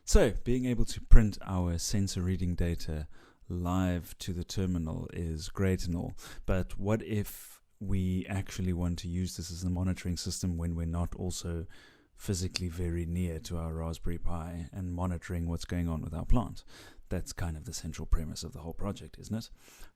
So being able to print our sensor reading data live to the terminal is great and all, but what if we actually want to use this as a monitoring system when we're not also physically very near to our Raspberry Pi and monitoring what's going on with our plant? That's kind of the central premise of the whole project, isn't it?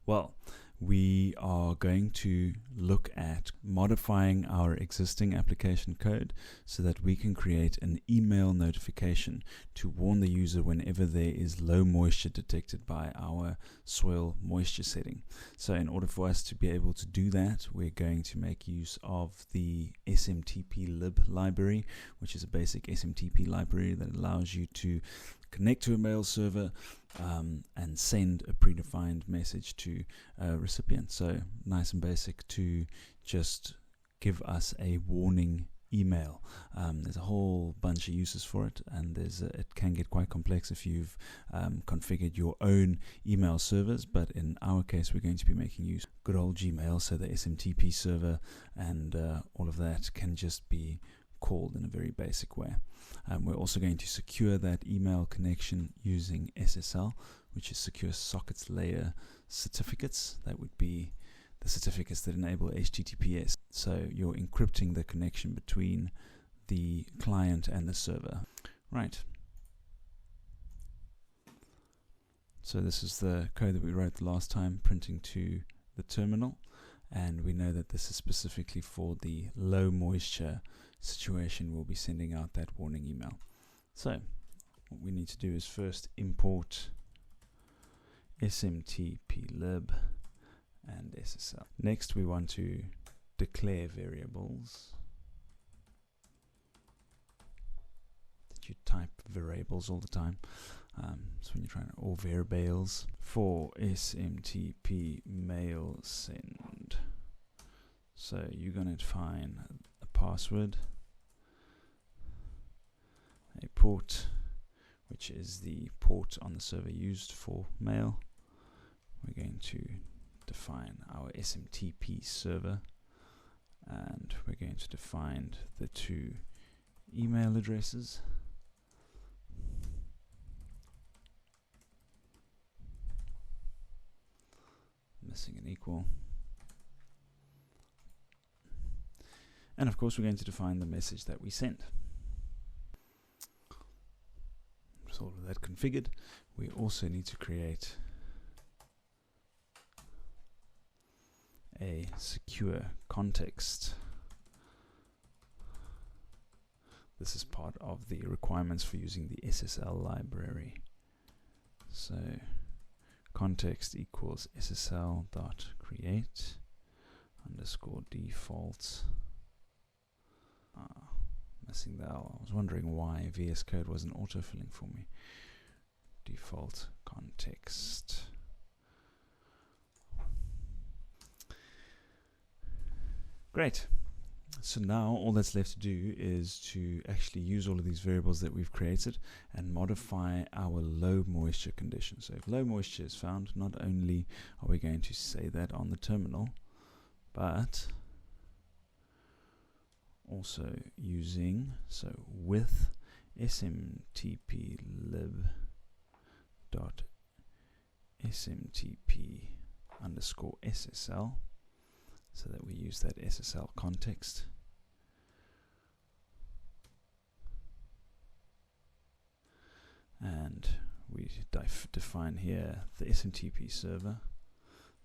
Well, we are going to look at modifying our existing application code so that we can create an email notification to warn the user whenever there is low moisture detected by our soil moisture setting. So in order for us to be able to do that, we're going to make use of the SMTPLib library, which is a basic SMTP library that allows you to connect to a mail server and send a predefined message to a recipient. So nice and basic to just give us a warning email. There's a whole bunch of uses for it, and it can get quite complex if you've configured your own email servers, but in our case we're going to be making use of good old Gmail, so the SMTP server and all of that can just be called in a very basic way. We're also going to secure that email connection using SSL, which is Secure Sockets Layer certificates. That would be the certificates that enable HTTPS. So you're encrypting the connection between the client and the server. Right. So this is the code that we wrote the last time, printing to the terminal. And we know that this is specifically for the low moisture situation. We'll be sending out that warning email. So what we need to do is first import SMTPLib and SSL. Next we want to declare variables. That you type variables all the time. So when you're trying to, or variables for SMTP mail send. So you're going to define a password, a port, which is the port on the server used for mail. We're going to define our SMTP server, and we're going to define the two email addresses. Missing an equal. And of course we're going to define the message that we send. With all of that configured, we also need to create a secure context. This is part of the requirements for using the SSL library. So context equals ssl.create underscore default. Missing the L. I was wondering why VS Code wasn't autofilling for me. Default context. Great. So now all that's left to do is to actually use all of these variables that we've created and modify our low moisture condition. So if low moisture is found, not only are we going to say that on the terminal, but also using, so with SMTPLib dot SMTP underscore SSL, so that we use that SSL context. And we define here the SMTP server,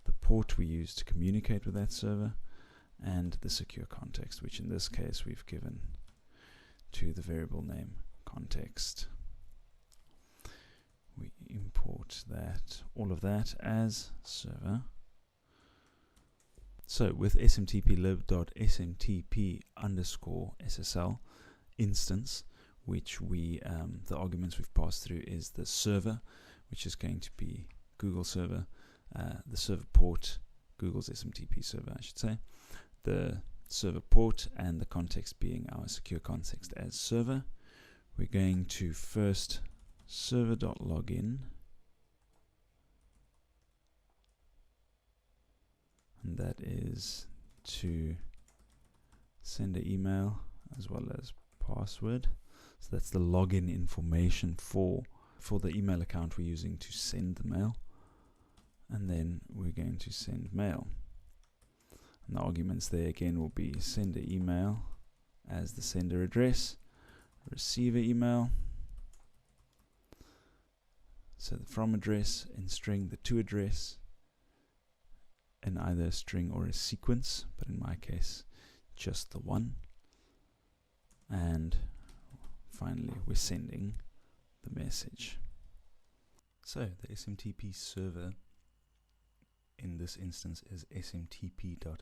the port we use to communicate with that server, and the secure context, which in this case we've given to the variable name context. We import that, all of that as server. So with SMTPLib.SMTP underscore SSL instance, which we the arguments we've passed through is the server, which is going to be Google server, the server port, Google's SMTP server, I should say, the server port, and the context being our secure context as server. We're going to first server.login, and that is to send an email as well as password. So So that's the login information for the email account we're using to send the mail. And then we're going to send mail. And the arguments there again will be sender email as the sender address, receiver email, so the from address in string, the to address, in either a string or a sequence, but in my case just the one. And finally we're sending the message. So the SMTP server in this instance is smtp.gmail.com.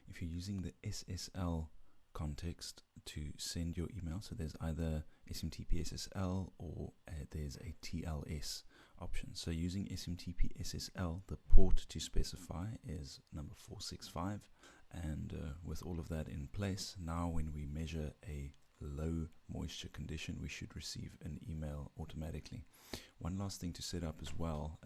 If you're using the SSL context to send your email, so there's either SMTP SSL or there's a TLS option. So using SMTP SSL, the port to specify is number 465, and with all of that in place, now when we measure a low moisture condition, we should receive an email automatically. One last thing to set up as well,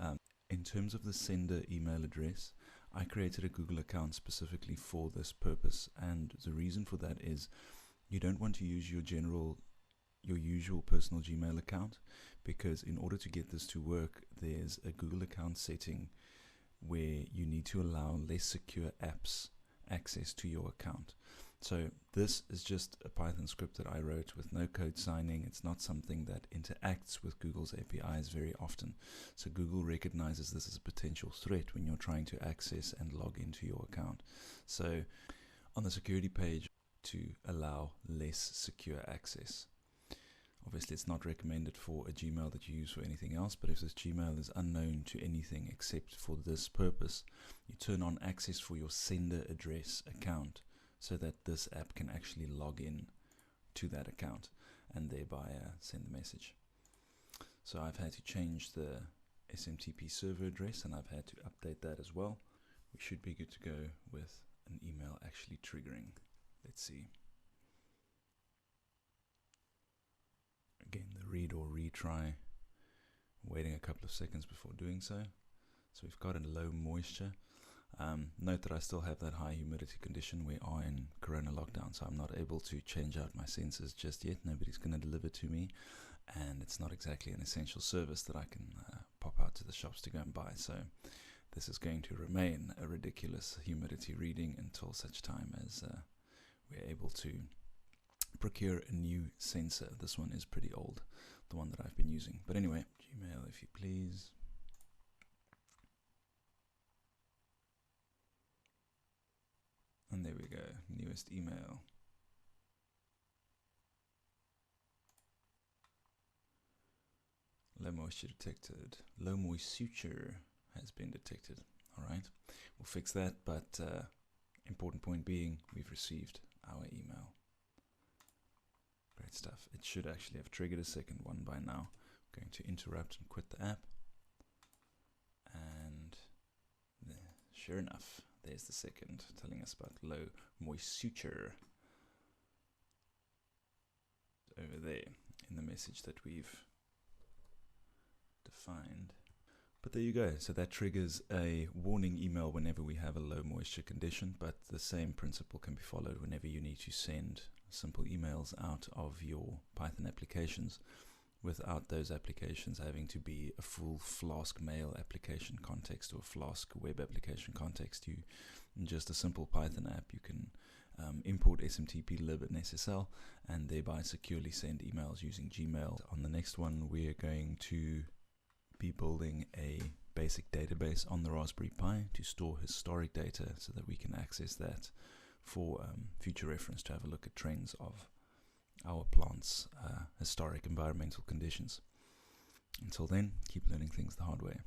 in terms of the sender email address, I created a Google account specifically for this purpose, and the reason for that is you don't want to use your usual personal Gmail account, because in order to get this to work, there's a Google account setting where you need to allow less secure apps access to your account. So this is just a Python script that I wrote with no code signing. It's not something that interacts with Google's APIs very often. So Google recognizes this as a potential threat when you're trying to access and log into your account. So on the security page, to allow less secure access. Obviously it's not recommended for a Gmail that you use for anything else, but if this Gmail is unknown to anything except for this purpose, you turn on access for your sender address account, so that this app can actually log in to that account and thereby send the message. So I've had to change the SMTP server address, and I've had to update that as well. We should be good to go with an email actually triggering. Let's see. Again, the read or retry, waiting a couple of seconds before doing so. So we've got a low moisture. Note that I still have that high humidity condition. We are in Corona lockdown, so I'm not able to change out my sensors just yet. Nobody's going to deliver to me, and it's not exactly an essential service that I can pop out to the shops to go and buy. So this is going to remain a ridiculous humidity reading until such time as we're able to procure a new sensor. This one is pretty old, the one that I've been using. But anyway, Gmail if you please. And there we go, newest email. Low moisture detected. Low moisture has been detected. Alright, we'll fix that, but important point being, we've received our email. Great stuff. It should actually have triggered a second one by now. I'm going to interrupt and quit the app. And sure enough, there's the second telling us about low moisture over there in the message that we've defined. But there you go. So that triggers a warning email whenever we have a low moisture condition, but the same principle can be followed whenever you need to send simple emails out of your Python applications without those applications having to be a full Flask mail application context or Flask web application context. You, in just a simple Python app, you can import SMTPLib and SSL and thereby securely send emails using Gmail. On the next one, we're going to be building a basic database on the Raspberry Pi to store historic data so that we can access that for future reference to have a look at trends of our plants' historic environmental conditions. Until then, keep learning things the hard way.